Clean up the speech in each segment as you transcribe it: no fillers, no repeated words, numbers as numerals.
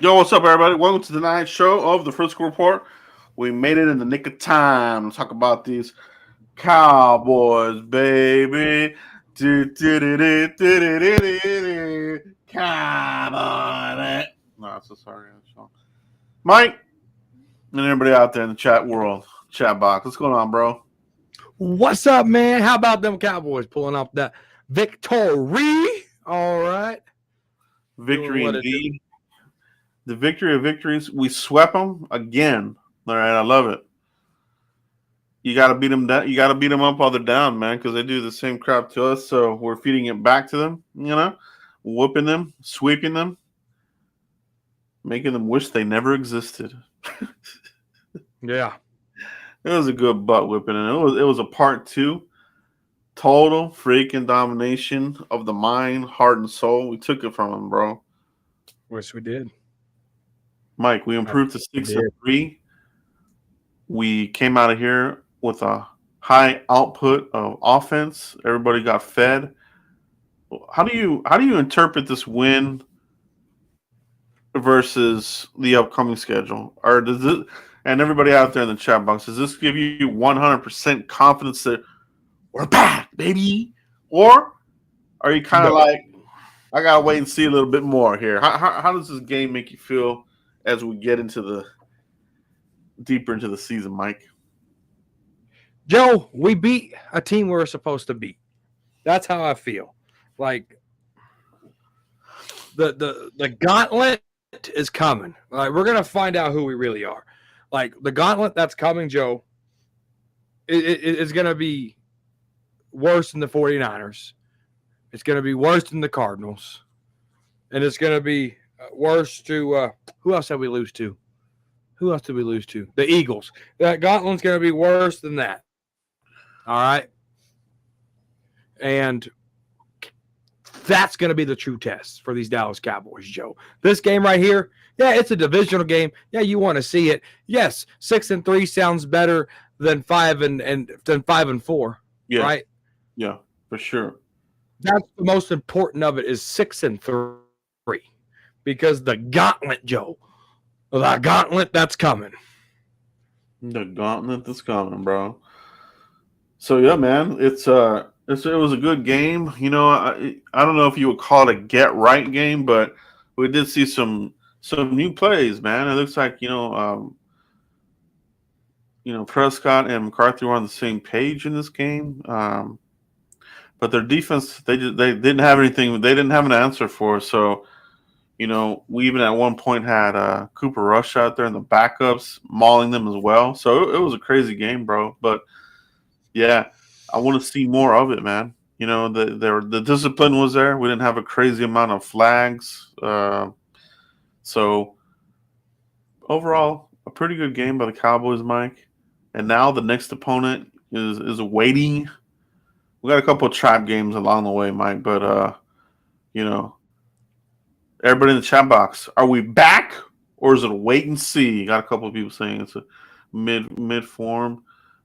Yo, what's up, everybody? Welcome to tonight's show of the First School Report. We made it in the nick of time to talk about these Cowboys, baby. Cowboys. No, so sorry. Mike and everybody out there in the chat world, chat box. What's going on, bro? What's up, man? How about them Cowboys pulling off that victory? All right. Victory indeed. The victory of victories. We swept them again. All right, I love it. You got to beat them down. You got to beat them up while they're down, man, because they do the same crap to us. So we're feeding it back to them, whooping them, sweeping them, making them wish they never existed. Yeah, it was a good butt whipping, and it was a part 2. Total freaking domination of the mind, heart, and soul. We took it from them, bro. Wish we did. Mike, we improved to 6-3. We came out of here with a high output of offense. Everybody got fed. How do you interpret this win versus the upcoming schedule? Or does it, and everybody out there in the chat box, does this give you 100% confidence that we're back, baby? Or are you kind of like, I gotta wait and see a little bit more here? How does this game make you feel as we get into deeper into the season, Mike? Joe, we beat a team we were supposed to beat. That's how I feel. Like the gauntlet is coming. Like, we're gonna find out who we really are. Like, the gauntlet that's coming, Joe, it's gonna be worse than the 49ers. It's gonna be worse than the Cardinals. And it's gonna be worse to who else did we lose to? Who else did we lose to? The Eagles. That gauntlet's going to be worse than that. All right? And that's going to be the true test for these Dallas Cowboys, Joe. This game right here, yeah, it's a divisional game. Yeah, you want to see it. Yes, 6-3 sounds better than 5-4. Yeah. Right? Yeah, for sure. That's the most important of it is 6-3. Because the gauntlet, Joe, the gauntlet that's coming. The gauntlet that's coming, bro. So yeah, man, it was a good game. I don't know if you would call it a get right game, but we did see some new plays, man. It looks like Prescott and McCarthy were on the same page in this game. But their defense, they didn't have anything. They didn't have an answer for us. So, we even at one point had Cooper Rush out there in the backups mauling them as well. So it was a crazy game, bro. But yeah, I want to see more of it, man. The discipline was there. We didn't have a crazy amount of flags. So overall, a pretty good game by the Cowboys, Mike. And now the next opponent is waiting. We got a couple of trap games along the way, Mike. But everybody in the chat box, are we back or is it a wait and see? Got a couple of people saying it's a mid form,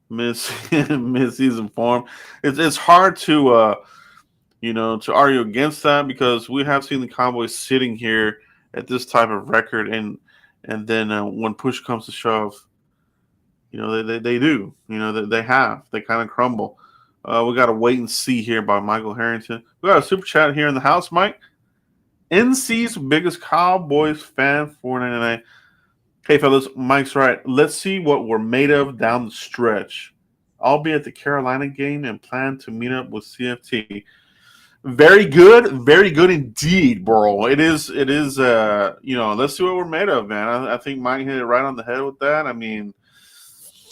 mid season form. It's hard to to argue against that because we have seen the Cowboys sitting here at this type of record, and then when push comes to shove, they do. They kind of crumble. We got to wait and see here by Michael Harrington. We got a super chat here in the house, Mike. NC's biggest Cowboys fan, 499. Hey, fellas, Mike's right. Let's see what we're made of down the stretch. I'll be at the Carolina game and plan to meet up with CFT. Very good indeed, bro. It is. Let's see what we're made of, man. I think Mike hit it right on the head with that. I mean,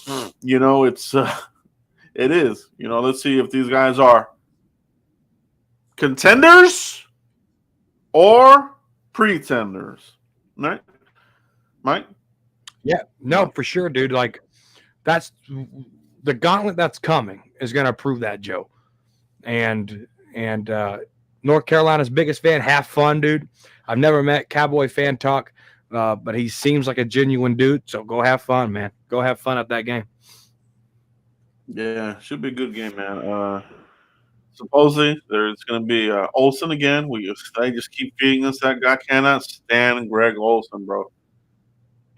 it's it is. Let's see if these guys are contenders or pretenders. Right, Mike? Yeah, no, for sure, dude. Like, that's the gauntlet that's coming is going to prove that, Joe. And North Carolina's biggest fan. Have fun, dude. I've never met Cowboy fan talk, but he seems like a genuine dude. So go have fun, man. Go have fun at that game. Yeah, should be a good game, man. Supposedly there's going to be Olsen again. They just keep feeding us that guy. Cannot stand Greg Olsen, bro.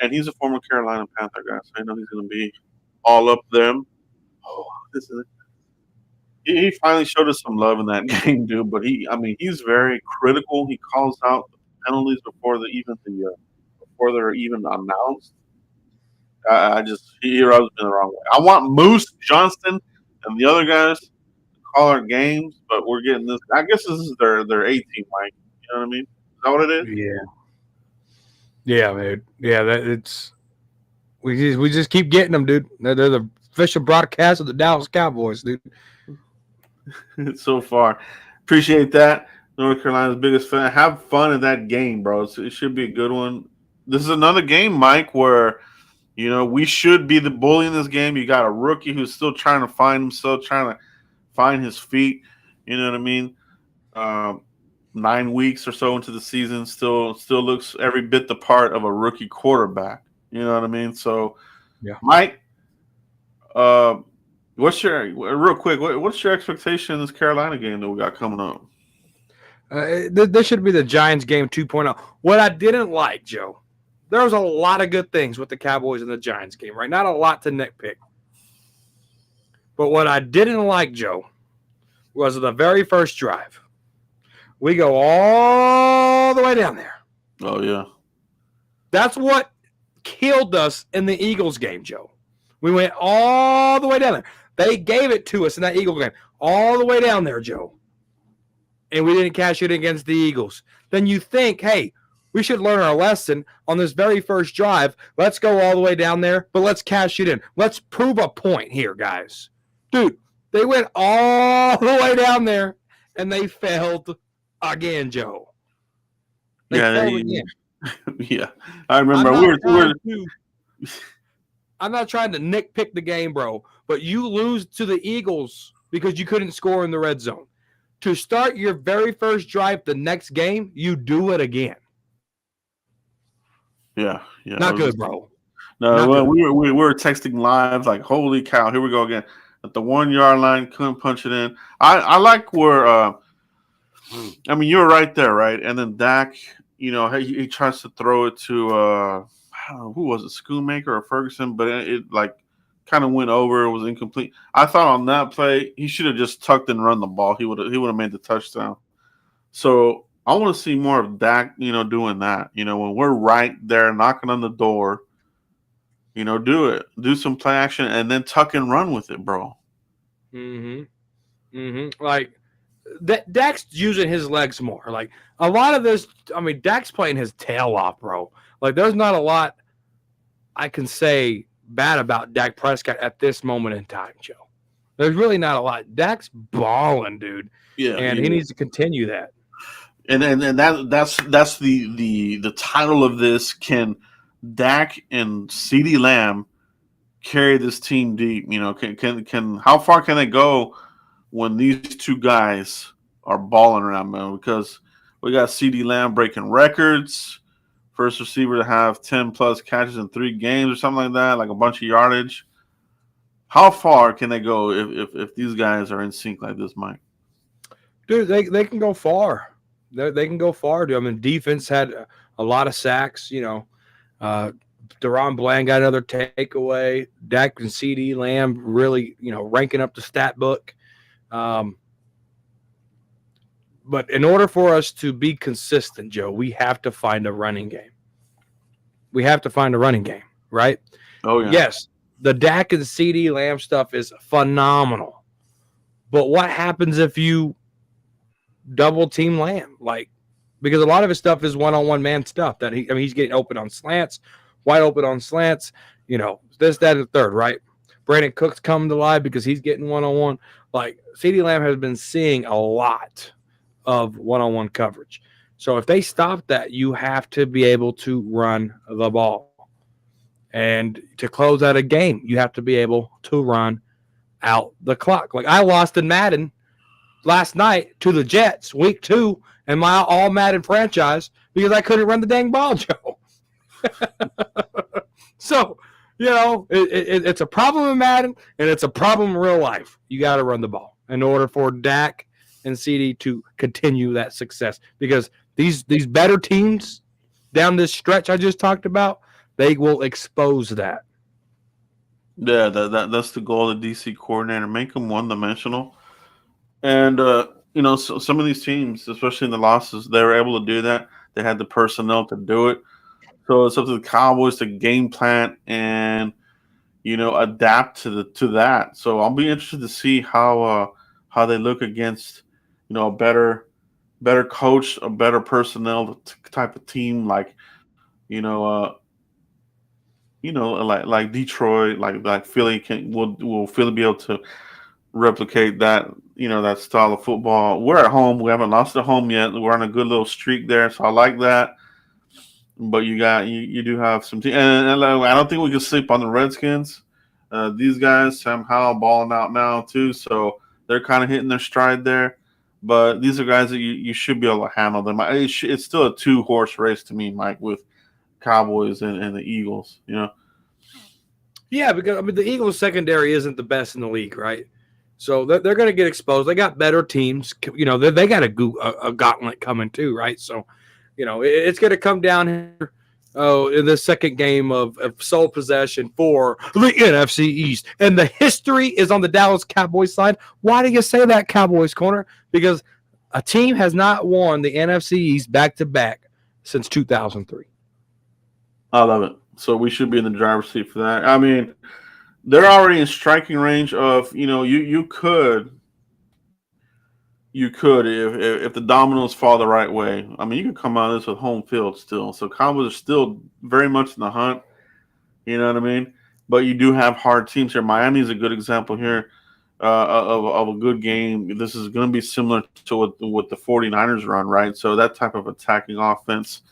And he's a former Carolina Panther guy, so I know he's going to be all up them. Oh, this is. He finally showed us some love in that game, dude. But he's very critical. He calls out the penalties before they're even announced. He rubs me the wrong way. I want Moose Johnston and the other guys to call our games, but we're getting this. I guess this is their A team, Mike. You know what I mean? Is that what it is? Yeah, man. Yeah, we just keep getting them, dude. They're the official broadcast of the Dallas Cowboys, dude. So far. Appreciate that. North Carolina's biggest fan. Have fun in that game, bro. It should be a good one. This is another game, Mike, where we should be the bully in this game. You got a rookie who's still trying to find himself, trying to find his feet. You know what I mean? 9 weeks or so into the season, still looks every bit the part of a rookie quarterback. You know what I mean? So, yeah, Mike, what's your expectation in this Carolina game that we got coming up? This should be the Giants game 2.0. What I didn't like, Joe, there was a lot of good things with the Cowboys and the Giants game, right? Not a lot to nitpick. But what I didn't like, Joe, was the very first drive. We go all the way down there. Oh, yeah. That's what killed us in the Eagles game, Joe. We went all the way down there. They gave it to us in that Eagle game. All the way down there, Joe. And we didn't cash it against the Eagles. Then you think, hey, we should learn our lesson on this very first drive. Let's go all the way down there, but let's cash it in. Let's prove a point here, guys. Dude, they went all the way down there, and they failed again, Joe. They failed again. Yeah, I remember. I'm not trying to nitpick the game, bro, but you lose to the Eagles because you couldn't score in the red zone. To start your very first drive the next game, you do it again. Yeah. Not good, bro. No, we were texting live like, holy cow, here we go again. At the 1 yard line, couldn't punch it in. I like where you're right there, right? And then Dak, he tries to throw it to I don't know, who was it, Schoonmaker or Ferguson, but it like kind of went over. It was incomplete. I thought on that play he should have just tucked and run the ball. He would have made the touchdown. So I want to see more of Dak, doing that. When we're right there knocking on the door, do it. Do some play action and then tuck and run with it, bro. Like Dak's using his legs more. Like a lot of this, Dak's playing his tail off, bro. Like there's not a lot I can say bad about Dak Prescott at this moment in time, Joe. There's really not a lot. Dak's balling, dude. Yeah, and he needs to continue that. And that's the title of this. Can Dak and CeeDee Lamb carry this team deep? Can how far can they go when these two guys are balling around, man? Because we got CeeDee Lamb breaking records, first receiver to have 10 plus catches in 3 games or something like that, like a bunch of yardage. How far can they go if these guys are in sync like this, Mike? Dude, they can go far. They can go far, dude. Defense had a lot of sacks. Deron Bland got another takeaway. Dak and CeeDee Lamb really, ranking up the stat book. Um, but in order for us to be consistent, Joe, we have to find a running game. We have to find a running game, right? Oh yeah. Yes, the Dak and CeeDee Lamb stuff is phenomenal. But what happens if you double team Lamb? Like, because a lot of his stuff is one-on-one man stuff that he's getting open on slants, wide open on slants, this, that, and the third, right? Brandon Cook's coming to life because he's getting one-on-one. Like, CeeDee Lamb has been seeing a lot of one-on-one coverage. So if they stop that, you have to be able to run the ball. And to close out a game, you have to be able to run out the clock. Like, I lost in Madden last night to the Jets, week 2, in my all Madden franchise because I couldn't run the dang ball, Joe. So, it's a problem in Madden, and it's a problem in real life. You got to run the ball in order for Dak and CeeDee to continue that success, because these better teams down this stretch I just talked about, they will expose that. Yeah, that's the goal of the DC coordinator. Make them one-dimensional. And, so some of these teams, especially in the losses, they were able to do that. They had the personnel to do it. So it's up to the Cowboys to game plan and, adapt to that. So I'll be interested to see how they look against, a better coach, a better personnel type of team, like, like Detroit, like Philly will Philly be able to replicate that, that style of football. We're at home. We haven't lost at home yet. We're on a good little streak there, so I like that. But you do have some team, and I don't think we can sleep on the Redskins. These guys, Sam Howell balling out now too, so they're kind of hitting their stride there. But these are guys that you should be able to handle them. It's still a 2-horse race to me, Mike, with Cowboys and the Eagles. Yeah, because the Eagles secondary isn't the best in the league, right? So they're going to get exposed. They got better teams. They got a gauntlet coming too, right? So, it's going to come down here in the second game of sole possession for the NFC East. And the history is on the Dallas Cowboys side. Why do you say that, Cowboys corner? Because a team has not won the NFC East back-to-back since 2003. I love it. So we should be in the driver's seat for that. I mean, they're already in striking range of, you could if the dominoes fall the right way. I mean, you could come out of this with home field still. So Cowboys are still very much in the hunt. You know what I mean? But you do have hard teams here. Miami is a good example here of a good game. This is going to be similar to what the 49ers run, right? So that type of attacking offense,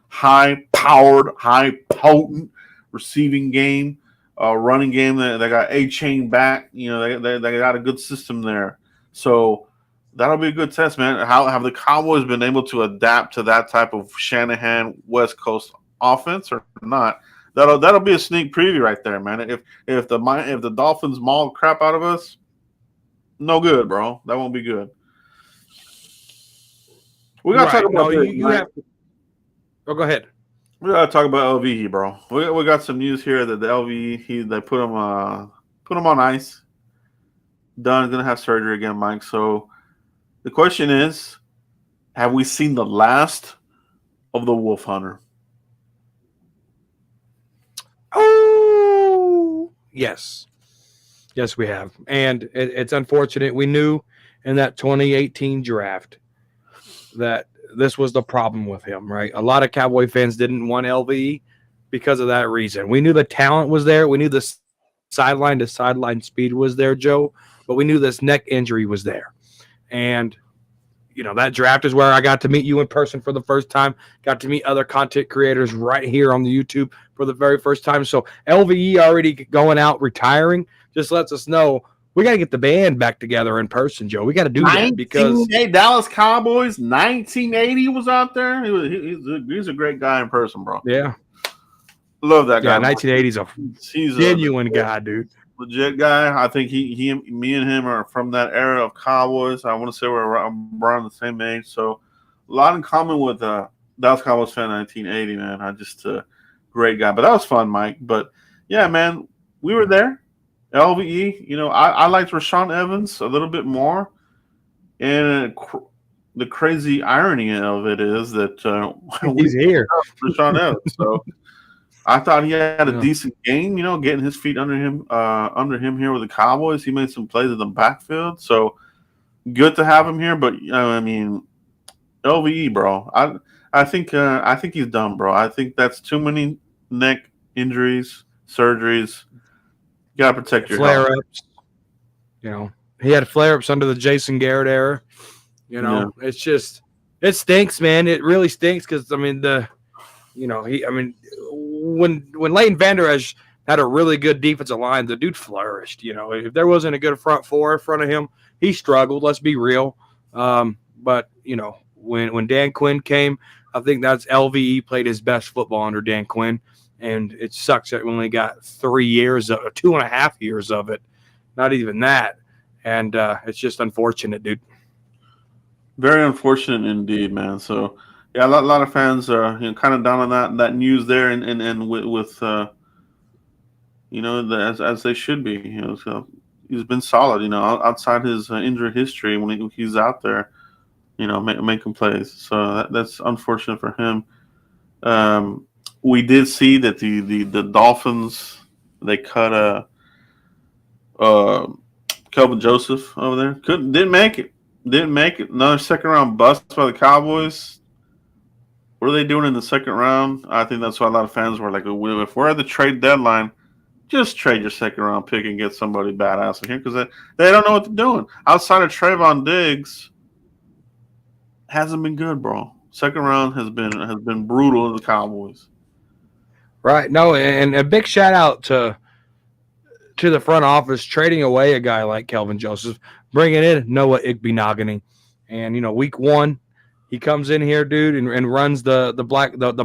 high-powered, high-potent receiving game, running game. They got A-Chain back. They got a good system there. So that'll be a good test, man. How have the Cowboys been able to adapt to that type of Shanahan West Coast offense or not? That'll be a sneak preview right there, man. If the Dolphins maul crap out of us, no good, bro. That won't be good. We gotta talk about you have. Oh, go ahead. We gotta talk about LVE, bro. We got some news here that the LVE they put him on ice. Done, gonna have surgery again, Mike. So the question is, have we seen the last of the Wolf Hunter? Oh, yes. Yes, we have. And it's unfortunate. We knew in that 2018 draft that this was the problem with him, right? A lot of Cowboy fans didn't want LVE because of that reason. We knew the talent was there. We knew the sideline to sideline speed was there, Joe, but we knew this neck injury was there. And, that draft is where I got to meet you in person for the first time, got to meet other content creators right here on the YouTube for the very first time. So LVE already going out, retiring, just lets us know we got to get the band back together in person, Joe. We got to do that because Dallas Cowboys, 1980 was out there. He's a great guy in person, bro. Yeah. Love that guy. Yeah, 1980's he's a genuine guy, dude. Legit guy. I think me and him are from that era of Cowboys. I want to say we're around the same age. So a lot in common with Dallas Cowboys fan 1980, man. Great guy. But that was fun, Mike. But yeah, man, we were there. LVE, I liked Rashawn Evans a little bit more. And the crazy irony of it is that we He's here. Rashawn Evans. So I thought he had a Yeah. decent game, getting his feet under him here with the Cowboys. He made some plays in the backfield. So good to have him here. But I mean, LVE, bro. I think he's done, bro. I think that's too many neck injuries, surgeries. You gotta protect your health. Flare-ups. He had flare-ups under the Jason Garrett era. It's just it stinks, man. It really stinks because when Leighton Vander Esch had a really good defensive line, the dude flourished. If there wasn't a good front four in front of him, he struggled. Let's be real. But when Dan Quinn came, I think that's LVE played his best football under Dan Quinn, and it sucks that we only got 2.5 years of it, not even that, and it's just unfortunate, dude. Very unfortunate indeed, man. So yeah, a lot of fans are kind of down on that news there, and with as they should be. So he's been solid. Outside his injury history when he's out there, making plays. So that's unfortunate for him. We did see that the Dolphins, they cut Kelvin Joseph over there. Didn't make it. Another second round bust by the Cowboys. What are they doing in the second round? I think that's why a lot of fans were like, if we're at the trade deadline, just trade your second round pick and get somebody badass in here because they don't know what they're doing. Outside of Trayvon Diggs, hasn't been good, bro. Second round has been brutal to the Cowboys. Right. No, and a big shout out to the front office trading away a guy like Kelvin Joseph, bringing in Noah Igbenogany. And week one, he comes in here, dude, and runs the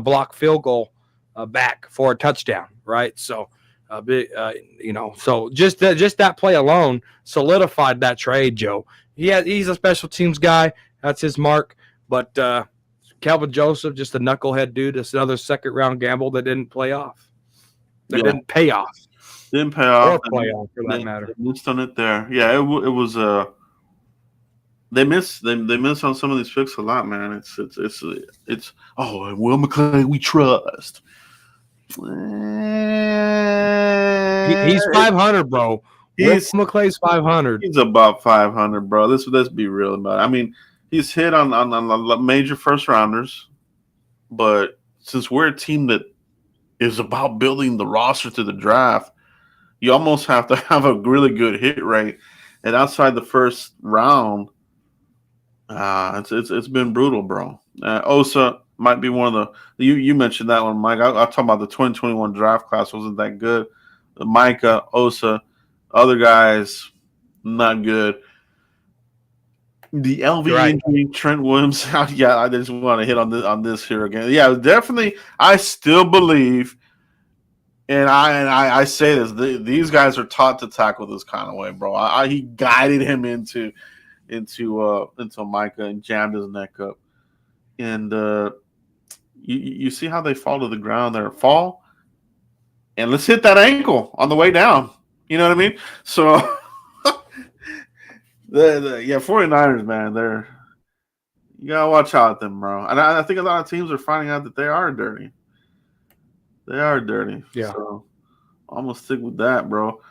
block field goal back for a touchdown, right? So so just that play alone solidified that trade, Joe. He's a special teams guy. That's his mark. But Kelvin Joseph, just a knucklehead dude. It's another second round gamble that didn't play off. Didn't pay off. Didn't pay off. Or play off for that matter. They missed on it there. Yeah, it was they missed on some of these picks a lot, man. It's Will McClay we trust. He's 500, bro. Will McClay's 500. He's about 500, bro. Let's be real about it. I mean, he's hit on major first rounders, but since we're a team that is about building the roster to the draft, you almost have to have a really good hit rate. And outside the first round, it's been brutal, bro. Osa might be one of the you mentioned that one, Mike. I'll talk about the 2021 draft class wasn't that good. Micah, Osa, other guys not good. The LV injury, Trent Williams. Yeah, I just want to hit on this here again. Yeah, definitely. I still believe, and I say this: these guys are taught to tackle this kind of way, bro. He guided him into Micah and jammed his neck up, and you see how they fall to the ground there, and let's hit that ankle on the way down. You know what I mean? So. The 49ers, man, you gotta watch out with them, bro. And I think a lot of teams are finding out that they are dirty. They are dirty. Yeah. So I'm gonna stick with that, bro.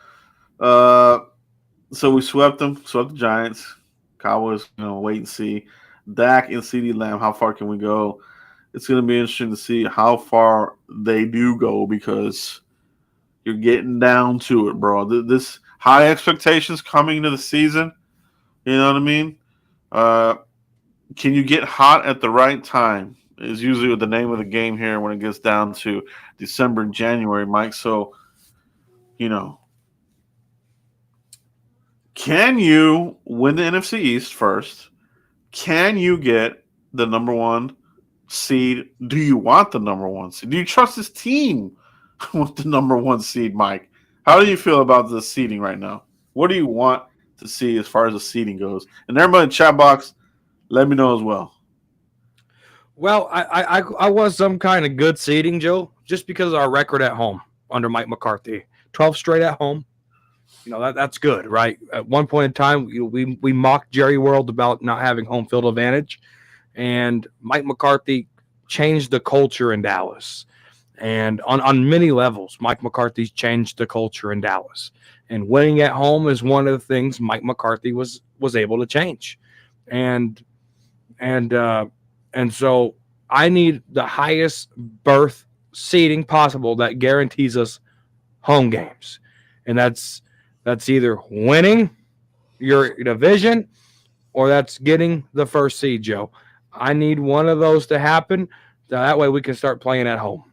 So we swept the Giants. Cowboys, wait and see. Dak and CeeDee Lamb, how far can we go? It's gonna be interesting to see how far they do go because you're getting down to it, bro. This high expectations coming into the season. You know what I mean? Can you get hot at the right time is usually the name of the game here when it gets down to December and January, Mike. So, can you win the NFC East first? Can you get the number one seed? Do you want the number one seed? Do you trust this team with the number one seed, Mike? How do you feel about the seeding right now? What do you want to see as far as the seeding goes? And everybody in the chat box, let me know as well. Well, I was some kind of good seeding, Joe, just because of our record at home under Mike McCarthy. 12 straight at home. That's good, right? At one point in time, we mocked Jerry World about not having home field advantage, and Mike McCarthy changed the culture in Dallas. And on many levels, Mike McCarthy's changed the culture in Dallas. And winning at home is one of the things Mike McCarthy was able to change. And and so I need the highest berth seating possible that guarantees us home games, and that's either winning your division or that's getting the first seed, Joe. I need one of those to happen. That way we can start playing at home.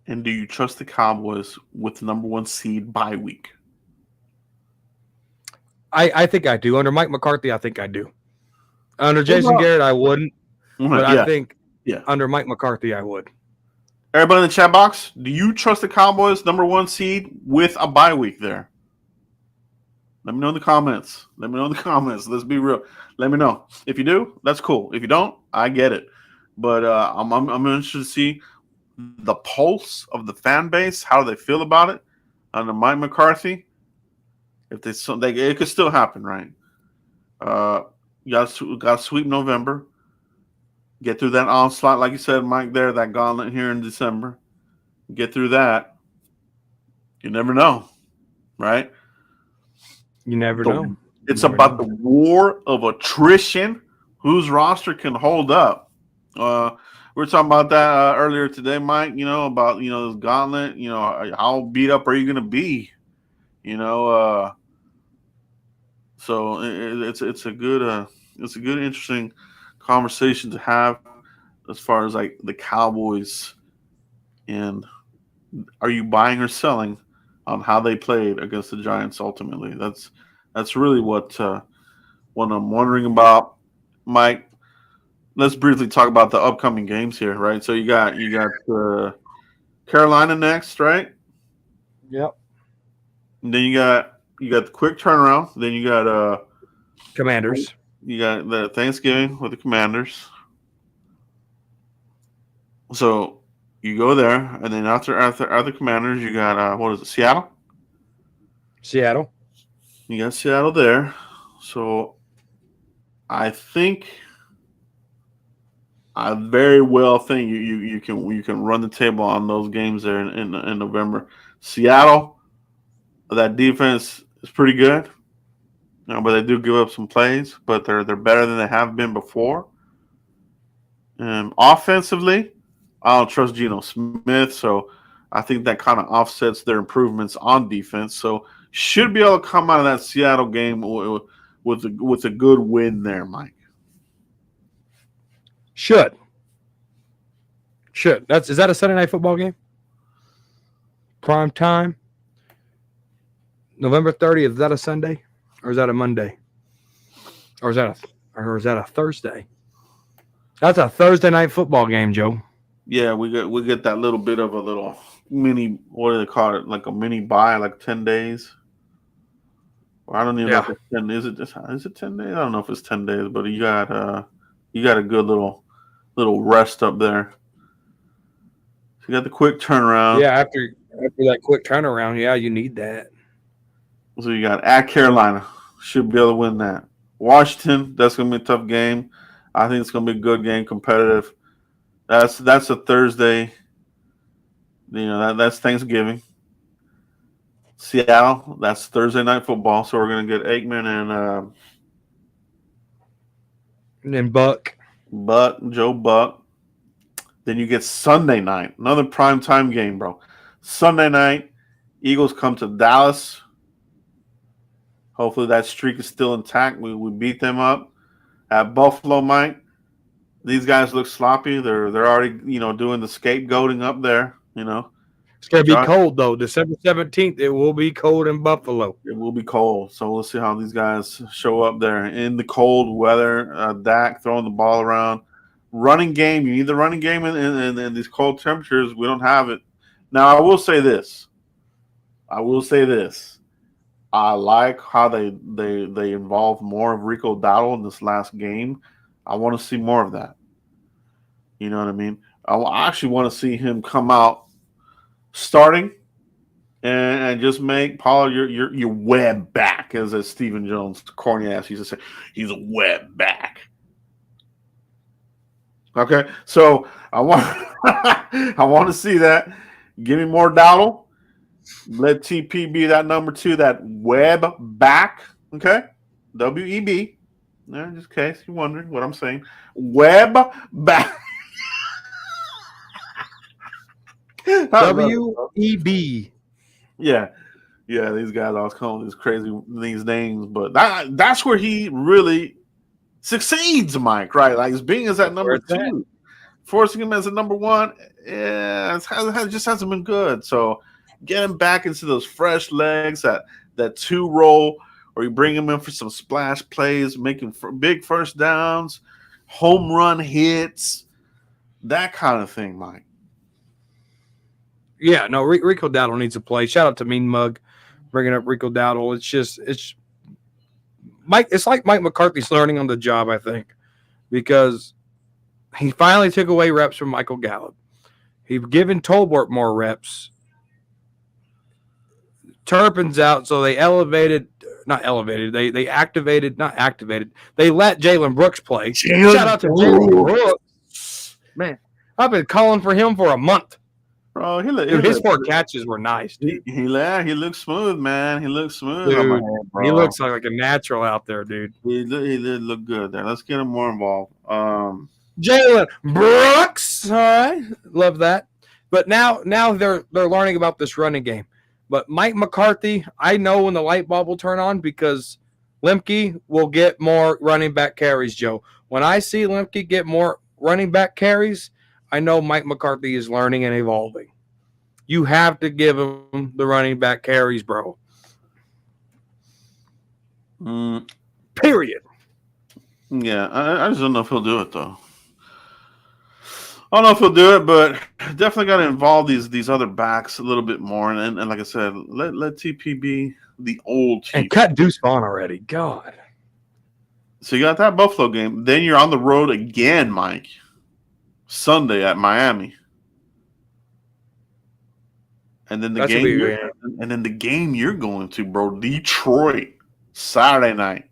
And do you trust the Cowboys with the number 1 seed bye week? I think I do. Under Mike McCarthy, I think I do. Under Jason about, Garrett, I wouldn't. But yeah, I think yeah. under Mike McCarthy, I would. Everybody in the chat box, do you trust the Cowboys number 1 seed with a bye week there? Let me know in the comments. Let's be real. Let me know. If you do, that's cool. If you don't, I get it. But I'm interested to see the pulse of the fan base. How do they feel about it under Mike McCarthy? If it could still happen, right? You got to sweep November. Get through that onslaught, like you said, Mike. There, that gauntlet here in December. Get through that. You never know, right? You never know. It's about the war of attrition. Whose roster can hold up? We were talking about that earlier today, Mike. About this gauntlet. How beat up are you going to be? So it's a good interesting conversation to have as far as like the Cowboys, and are you buying or selling on how they played against the Giants ultimately? That's really what I'm wondering about, Mike. Let's briefly talk about the upcoming games here, right? So you got Carolina next, right? Yep. And then you got the quick turnaround. Then you got Commanders. You got the Thanksgiving with the Commanders. So you go there, and then after Commanders, you got what is it? Seattle. You got Seattle there. So I very well think you can run the table on those games there in November. Seattle, that defense is pretty good, but they do give up some plays. But they're better than they have been before. Offensively, I don't trust Geno Smith, so I think that kind of offsets their improvements on defense. So should be able to come out of that Seattle game with a good win there, Mike. Should. Is that a Sunday night football game? Prime time? November 30th, is that a Sunday? Or is that a Monday? Or is that a Thursday? That's a Thursday night football game, Joe. Yeah, we get that little bit of a little mini, what do they call it? Like a mini bye, like 10 days. Or I don't even know if it's 10. Is it 10 days? I don't know if it's 10 days, but you got a good little rest up there. So you got the quick turnaround. Yeah, after that quick turnaround, yeah, you need that. So you got at Carolina. Should be able to win that. Washington, that's going to be a tough game. I think it's going to be a good game, competitive. That's a Thursday. That's Thanksgiving. Seattle, that's Thursday night football. So we're going to get Aikman and then Joe Buck. Then you get Sunday night, another prime time game, bro. Sunday night, Eagles come to Dallas. Hopefully that streak is still intact. We beat them up at Buffalo, Mike. These guys look sloppy. They're already doing the scapegoating up there. It's gonna be cold though. December 17th, it will be cold in Buffalo. It will be cold, so we'll see how these guys show up there in the cold weather. Dak throwing the ball around. Running game, you need the running game in these cold temperatures. We don't have it. Now, I will say this. I like how they involve more of Rico Dowdle in this last game. I want to see more of that. You know what I mean? I actually want to see him come out starting and just make Pollard your web back, as Stephen Jones, corny ass, used to say. He's a web back. Okay, so I want I want to see that. Give me more Dowdle. Let TP be that number 2, that web back. Okay, WEB. Yeah, just in case you're wondering what I'm saying. Web back. WEB. Yeah, yeah. These guys always calling these names, but that's where he really succeeds, Mike. Right, like being as that number 2, forcing him as a number 1. Yeah, it just hasn't been good. So get him back into those fresh legs, that 2 roll, or you bring him in for some splash plays, making big first downs, home run hits, that kind of thing, Mike. Yeah, no, Rico Dowdle needs to play. Shout out to Mean Mug bringing up Rico Dowdle. It's Mike. It's like Mike McCarthy's learning on the job, I think, because he finally took away reps from Michael Gallup. He's given Tolbert more reps. Turpin's out, so they not elevated. They activated, not activated. They let Jalen Brooks play. Shout out to Jalen Brooks. Man, I've been calling for him for a month. Bro, his 4 catches were nice, dude. He looks smooth, man. He looks smooth. Dude, on my head, bro. He looks like a natural out there, dude. He did look good there. Let's get him more involved. Jalen Brooks, all right, love that. But now they're learning about this running game. But Mike McCarthy, I know when the light bulb will turn on because Lemke will get more running back carries, Joe. When I see Lemke get more running back carries, I know Mike McCarthy is learning and evolving. You have to give him the running back carries, bro. Period. Yeah, I just don't know if he'll do it, though. I don't know if he'll do it, but definitely got to involve these other backs a little bit more. And like I said, let TP be the old TP. And cut Deuce Vaughn already. God. So you got that Buffalo game. Then you're on the road again, Mike. Sunday at Miami. And then the game you're going to, bro, Detroit, Saturday night.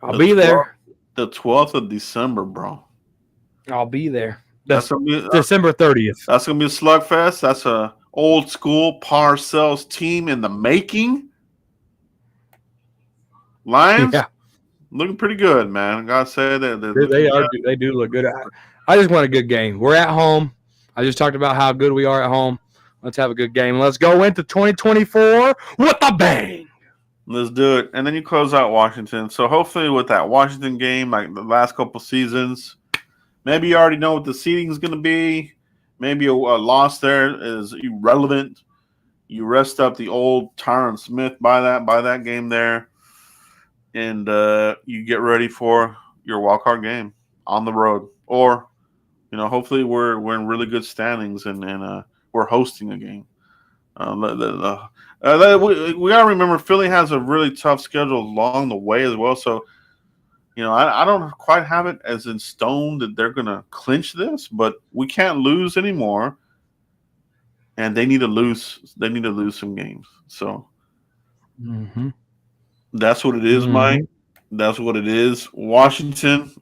I'll be there. The 12th of December, bro. I'll be there. That's gonna be December 30th. That's gonna be a slugfest. That's a old school Parcells team in the making. Lions, looking pretty good, man. I gotta say that they do look good. I just want a good game. We're at home. I just talked about how good we are at home. Let's have a good game. Let's go into 2024 with a bang. Let's do it. And then you close out Washington. So hopefully with that Washington game, like the last couple seasons, maybe you already know what the seeding is going to be. Maybe a loss there is irrelevant. You rest up the old Tyron Smith by that game there. And you get ready for your wildcard game on the road. Or, hopefully we're in really good standings and we're hosting a game. We got to remember Philly has a really tough schedule along the way as well. So, I don't quite have it as in stone that they're going to clinch this, but we can't lose anymore. And they need to lose. They need to lose some games. So that's what it is, Mike. That's what it is. Washington.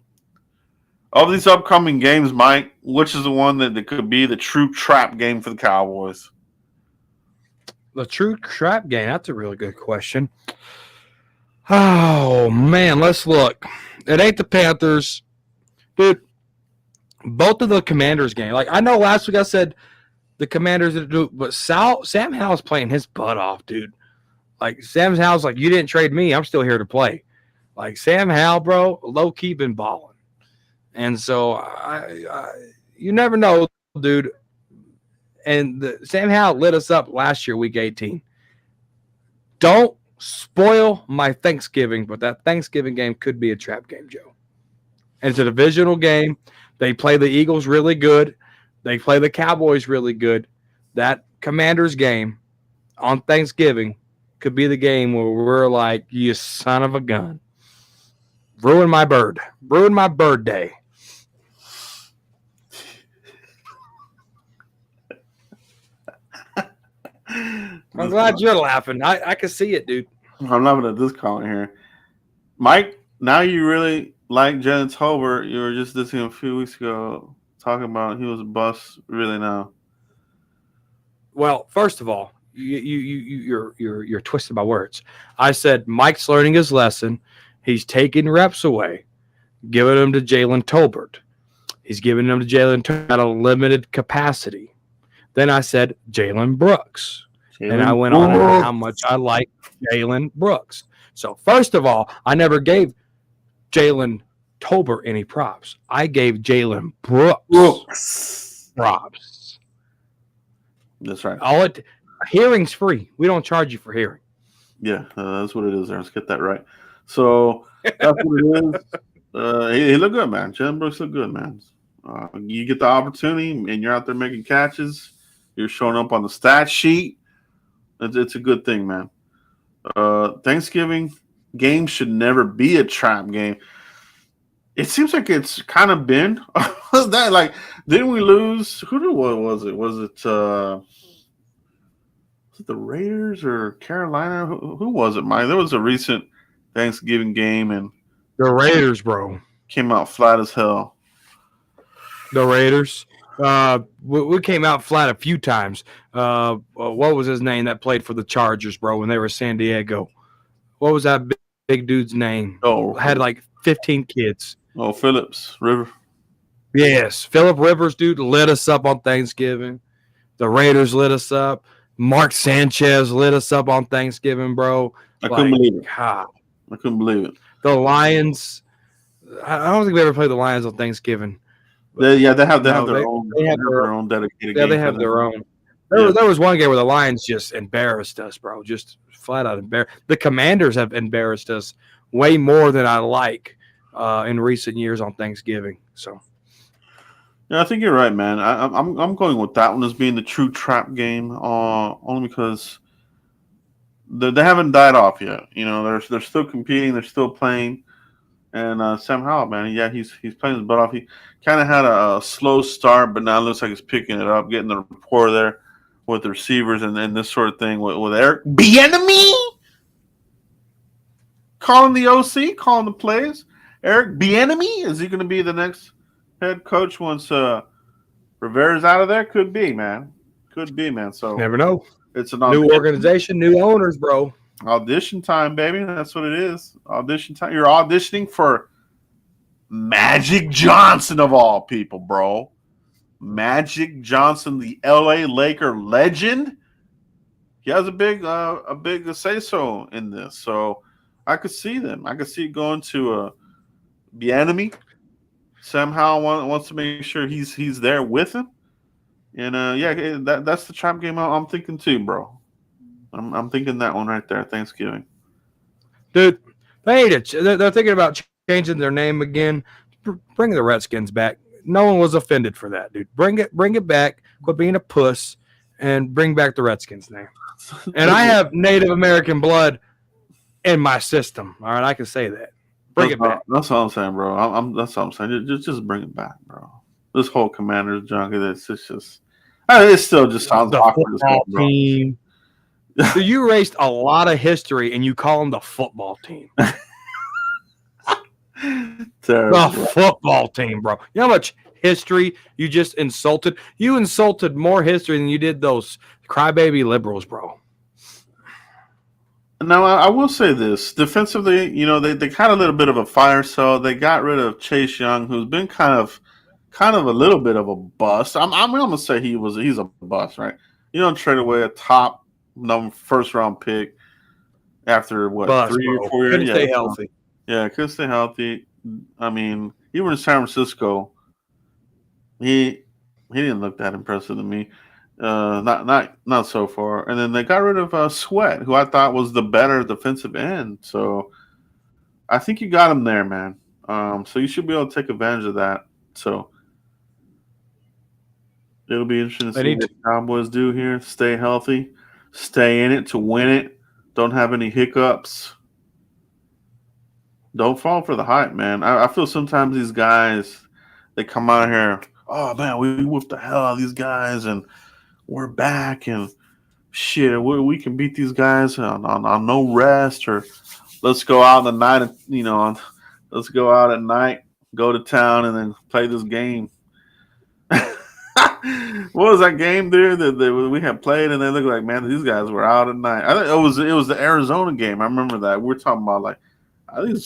Of these upcoming games, Mike, which is the one that could be the true trap game for the Cowboys? The true trap game? That's a really good question. Oh, man, let's look. It ain't the Panthers. Dude, both of the Commanders game. Like, I know last week I said the Commanders didn't do it, but Sam Howell's playing his butt off, dude. Like, Sam Howell's like, you didn't trade me. I'm still here to play. Like, Sam Howell, bro, low-key been balling. And so, you never know, dude. And Sam Howell lit us up last year, week 18. Don't spoil my Thanksgiving, but that Thanksgiving game could be a trap game, Joe. And it's a divisional game. They play the Eagles really good. They play the Cowboys really good. That Commanders game on Thanksgiving could be the game where we're like, you son of a gun. Ruin my bird. Ruin my bird day. I'm glad you're laughing. I can see it, dude. I'm laughing at this comment here. Mike, now you really like Jalen Tolbert. You were just listening a few weeks ago talking about he was a bust. Really now? Well, first of all, you're twisting my words. I said Mike's learning his lesson. He's taking reps away, giving them to Jalen Tolbert. He's giving them to Jalen Tolbert at a limited capacity. Then I said Jalen Brooks. And I went on about how much I like Jalen Brooks. So first of all, I never gave Jalen Tolbert any props. I gave Jalen Brooks props. That's right. Hearing's free. We don't charge you for hearing. Yeah, that's what it is. Let's get that right. So that's what it is. He looked good, man. Jalen Brooks looked good, man. You get the opportunity, and you're out there making catches. You're showing up on the stat sheet. It's a good thing, man. Thanksgiving game should never be a trap game. It seems like it's kind of been that. Like, didn't we lose? What was it? Was it the Raiders or Carolina? Who was it, Mike? There was a recent Thanksgiving game, and the Raiders, bro, came out flat as hell. The Raiders. We came out flat a few times. What was his name that played for the Chargers, bro, when they were in San Diego? What was that big dude's name? Oh, had like 15 kids. Oh, Phillips River. Yes, Phillip Rivers, dude, lit us up on Thanksgiving. The Raiders lit us up. Mark Sanchez lit us up on Thanksgiving, bro. I couldn't believe it. God. I couldn't believe it. The Lions. I don't think we ever played the Lions on Thanksgiving. They have their own. They have their own dedicated. Yeah, game they have their own. There was one game where the Lions just embarrassed us, bro. Just flat out embarrassed. The Commanders have embarrassed us way more than I like in recent years on Thanksgiving. So, yeah, I think you're right, man. I'm going with that one as being the true trap game, only because they haven't died off yet. You know, they're still competing, they're still playing. And Sam Howell, man, yeah, he's playing his butt off. He kind of had a slow start, but now it looks like he's picking it up, getting the rapport there with the receivers and this sort of thing with Eric Bieniemy calling the OC, calling the plays. Eric Bieniemy, is he going to be the next head coach once Rivera's out of there? Could be, man. So never know. It's an new organization, new owners, bro. Audition time, baby. That's what it is. Audition time. You're auditioning for Magic Johnson of all people, bro. Magic Johnson, the LA Laker legend. He has a big say-so in this. So I could see them. I could see it going to Bieniemy. Sam Howell wants to make sure he's there with him. And that's the trap game I'm thinking too, bro. I'm thinking that one right there, Thanksgiving. Dude, they're thinking about changing their name again. Bring the Redskins back. No one was offended for that, dude. Bring it back. Quit being a puss and bring back the Redskins name. And I have Native American blood in my system. All right, I can say that. Bring it back. That's all I'm saying, bro. That's all I'm saying. Just bring it back, bro. This whole Commanders junkie, it still just sounds awkward as hell, bro. Team. So you erased a lot of history and you call them the football team. Terrible. The football team, bro. You know how much history you just insulted? You insulted more history than you did those crybaby liberals, bro. Now, I will say this. Defensively, they had a little bit of a fire sale. They got rid of Chase Young, who's been kind of a little bit of a bust. I'm going to say he's a bust, right? You don't trade away a top first round pick after what, bust, 3 bro. or 4 years? Couldn't stay healthy. Yeah, couldn't stay healthy. I mean, even in San Francisco, he didn't look that impressive to me. Not so far. And then they got rid of Sweat, who I thought was the better defensive end. So I think you got him there, man. So you should be able to take advantage of that. So it'll be interesting to see what the Cowboys do here. Stay healthy, stay in it to win it. Don't have any hiccups. Don't fall for the hype, man. I feel sometimes these guys, they come out here, oh, man, we whooped the hell out of these guys, and we're back. And shit, we can beat these guys on no rest, or let's go out in the night, let's go out at night, go to town, and then play this game. What was that game there that we had played, and they looked like, man, these guys were out at night. I think it was the Arizona game. I remember that. We're talking about like, I think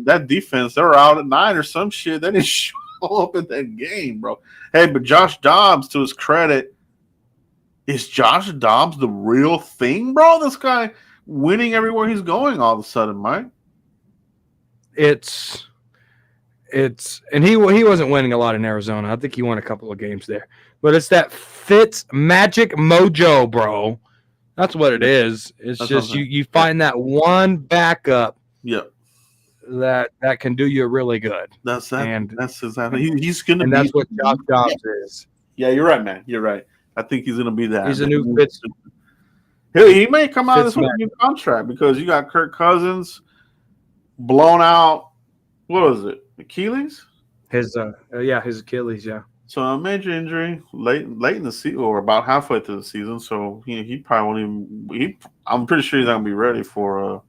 that defense, they were out at night or some shit. They didn't show up in that game, bro. Hey, but Josh Dobbs, to his credit, is Josh Dobbs the real thing, bro? This guy winning everywhere he's going all of a sudden, Mike. And he wasn't winning a lot in Arizona. I think he won a couple of games there. But it's that Fitz magic mojo, bro. That's what it is. It's just you find that one backup that can do you really good. That's that. And that's exactly. He's going to be. And that's what Josh Dobbs is. Yeah, you're right, man. You're right. I think he's going to be that. He's a new Fitz. He may come out of this with a new contract because you got Kirk Cousins blown out. What was it? Achilles? His Achilles, yeah. So a major injury late in the season, or about halfway through the season. So he probably won't even. I'm pretty sure he's not gonna be ready for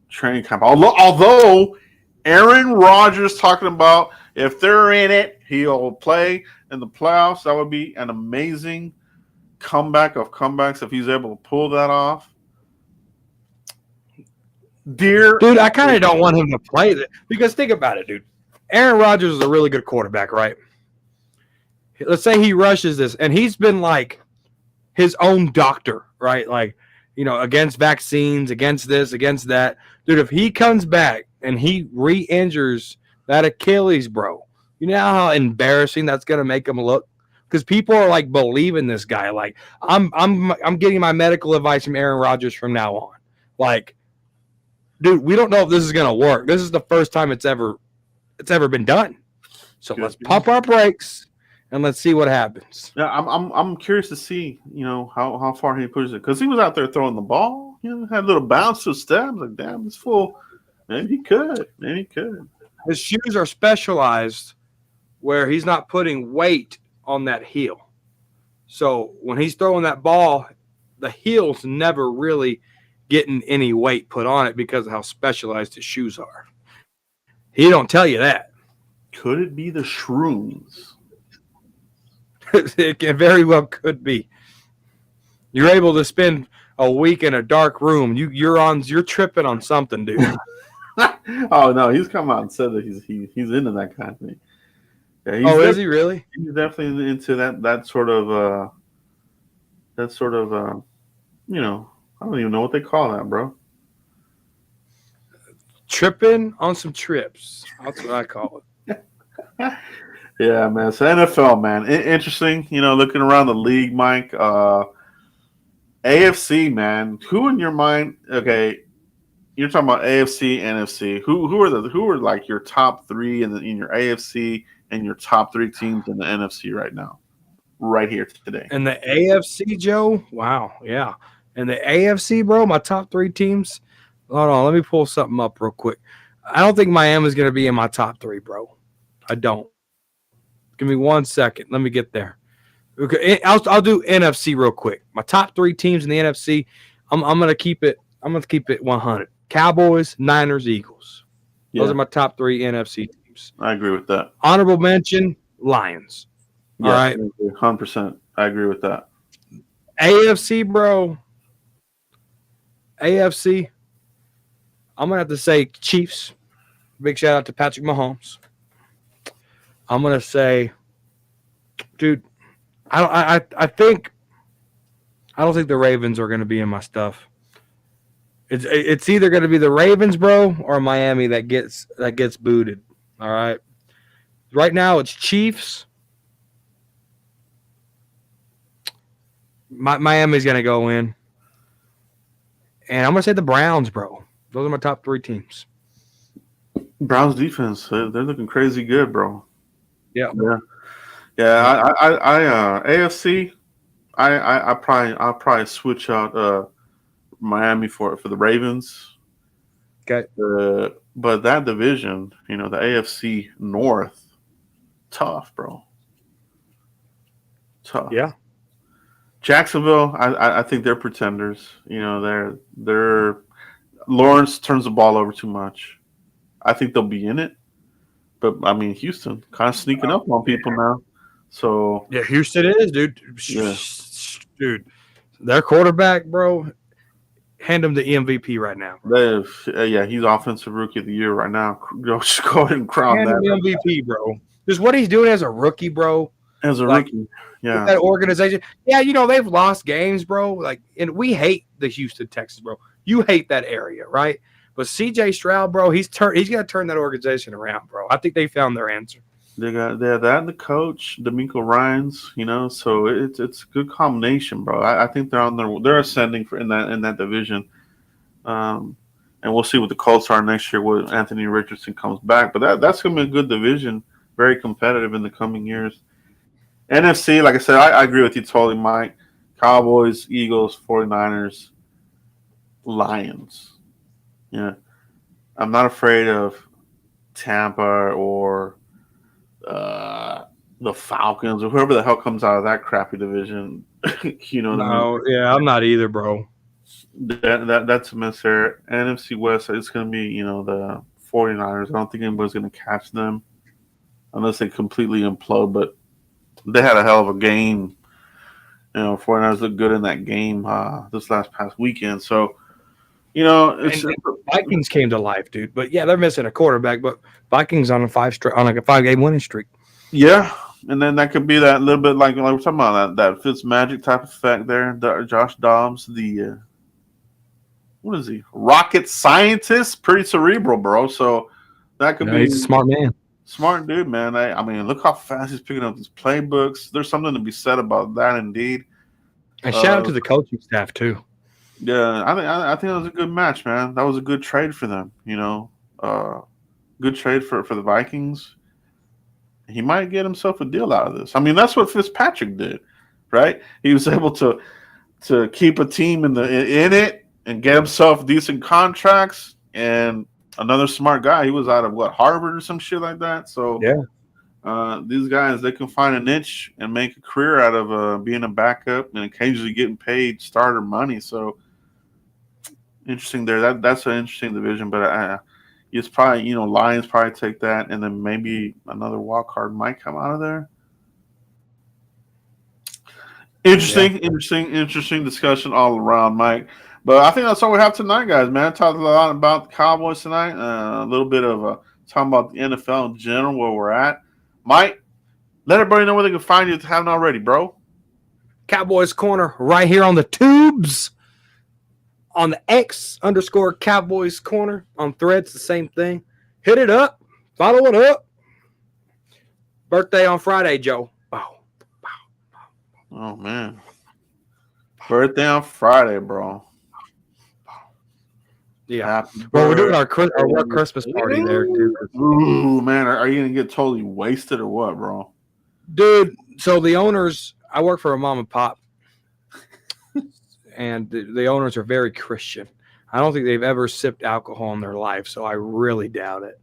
training camp. Although Aaron Rodgers talking about if they're in it, he'll play in the playoffs. That would be an amazing comeback of comebacks if he's able to pull that off. Dude, I kind of don't want him to play that because think about it, dude. Aaron Rodgers is a really good quarterback, right? Let's say he rushes this, and he's been like his own doctor, right? Like, against vaccines, against this, against that. Dude, if he comes back and he re-injures that Achilles, bro, you know how embarrassing that's going to make him look? Because people are like believing this guy. Like, I'm getting my medical advice from Aaron Rodgers from now on. Like, dude, we don't know if this is going to work. This is the first time it's ever been done. So let's pump our brakes and let's see what happens. Yeah, I'm curious to see, how far he pushes it, because he was out there throwing the ball. Had a little bounce to his step. Like, damn, this fool. Maybe he could. His shoes are specialized where he's not putting weight on that heel. So when he's throwing that ball, the heel's never really getting any weight put on it because of how specialized his shoes are. He don't tell you that. Could it be the shrooms? It very well could be. You're able to spend a week in a dark room. You're tripping on something, dude. Oh no, he's come out and said that he's into that kind of thing. Yeah, is he really? He's definitely into that sort of I don't even know what they call that, bro. Tripping on some trips. That's what I call it. Yeah, man. So NFL, man. Interesting, looking around the league, Mike. AFC, man. Who in your mind? Okay, you're talking about AFC, NFC. Who are like your top three in your AFC and your top three teams in the NFC right now, right here today? And the AFC, Joe. Wow, yeah. And the AFC, bro. My top three teams. Hold on, let me pull something up real quick. I don't think Miami's going to be in my top three, bro. I don't. Give me 1 second. Let me get there. Okay, I'll do NFC real quick. My top three teams in the NFC. I'm going to keep it. I'm going to keep it 100. Cowboys, Niners, Eagles. Those are my top three NFC teams. I agree with that. Honorable mention: Lions. Yeah, all right, 100%. I agree with that. AFC, bro. AFC. I'm going to have to say Chiefs. Big shout out to Patrick Mahomes. I'm going to say, dude, I don't think the Ravens are going to be in my stuff. It's either going to be the Ravens, bro, or Miami that gets booted. All right. Right now it's Chiefs. Miami's going to go in. And I'm going to say the Browns, bro. Those are my top three teams. Browns defense, they're looking crazy good, bro. Yeah. AFC, I'll probably switch out Miami for the Ravens. Okay. But that division, the AFC North, tough, bro. Tough. Yeah. Jacksonville, I think they're pretenders. You know, they're Lawrence turns the ball over too much. I think they'll be in it, but I mean Houston kind of sneaking up on people now. So Yeah, Houston is, dude. yeah, Dude, their quarterback, bro, hand him the MVP right now, bro. yeah, he's offensive rookie of the year right now. Just go ahead and crown Hand him the that MVP, bro. Just what he's doing as a rookie, bro. as a Like rookie. with Yeah, that organization. Yeah, they've lost games, bro. Like, and we hate the Houston Texans, bro. You hate that area, right? But CJ Stroud, bro, he's got to turn that organization around, bro. I think they found their answer. they have that and the coach, D'Amico Ryans. You know, so it's a good combination, bro. I think they're ascending in that division. Um, and we'll see what the Colts are next year when Anthony Richardson comes back. But that's going to be a good division, very competitive in the coming years. NFC, like I said, I agree with you totally, Mike. Cowboys, Eagles, 49ers, Lions. Yeah. I'm not afraid of Tampa or the Falcons or whoever the hell comes out of that crappy division. You know what I mean? No, yeah, I'm not either, bro. That's a miss there. NFC West, it's going to be, the 49ers. I don't think anybody's going to catch them unless they completely implode. But they had a hell of a game. 49ers looked good in that game this past weekend. So, it's And Vikings came to life, dude. But yeah, they're missing a quarterback. But Vikings on a 5-game winning streak. yeah. And then that could be that little bit like we're talking about that Fitz magic type effect there. Josh Dobbs, what is he? Rocket scientist, pretty cerebral, bro. So that could be. He's a smart man. Smart dude, man. I mean, look how fast he's picking up these playbooks. There's something to be said about that, indeed. And shout out to the coaching staff too. Yeah, I think that was a good match, man. That was a good trade for them. Good trade for the Vikings. He might get himself a deal out of this. I mean, that's what Fitzpatrick did, right? He was able to keep a team in it and get himself decent contracts. And another smart guy, he was out of Harvard or some shit like that. So yeah, these guys, they can find a niche and make a career out of being a backup and occasionally getting paid starter money. So interesting there. That's an interesting division, but it's probably Lions probably take that, and then maybe another wild card might come out of there. Interesting discussion all around, Mike. But I think that's all we have tonight, guys. Man, I talked a lot about the Cowboys tonight. A little bit of talking about the NFL in general, where we're at. Mike, let everybody know where they can find you if they haven't already, bro. Cowboys Corner right here on the tubes. On the X_Cowboys Corner on Threads, the same thing. Hit it up. Follow it up. Birthday on Friday, Joe. Oh, man. Birthday on Friday, bro. Yeah. Well, we're doing our work Christmas party there, too. Ooh, man. Are you going to get totally wasted or what, bro? Dude, so the owners, I work for a mom and pop. And the owners are very Christian. I don't think they've ever sipped alcohol in their life, so I really doubt it.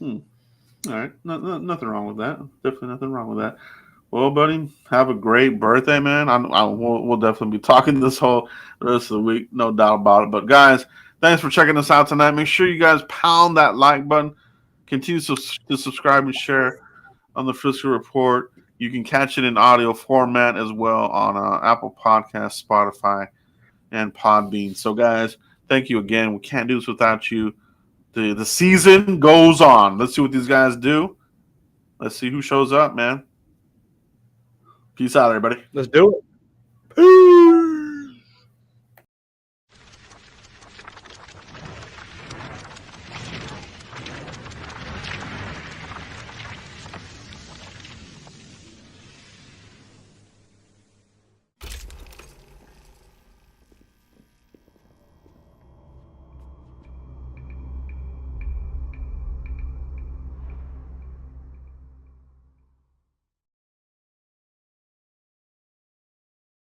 All right. Nothing wrong with that. Definitely nothing wrong with that. Well, buddy, have a great birthday, man. We'll definitely be talking the rest of the week, no doubt about it. But, guys, thanks for checking us out tonight. Make sure you guys pound that like button. Continue to subscribe and share on the Frisco Report. You can catch it in audio format as well on Apple Podcasts, Spotify, and Podbean. So, guys, thank you again. We can't do this without you. The season goes on. Let's see what these guys do. Let's see who shows up, man. Peace out, everybody. Let's do it. Peace.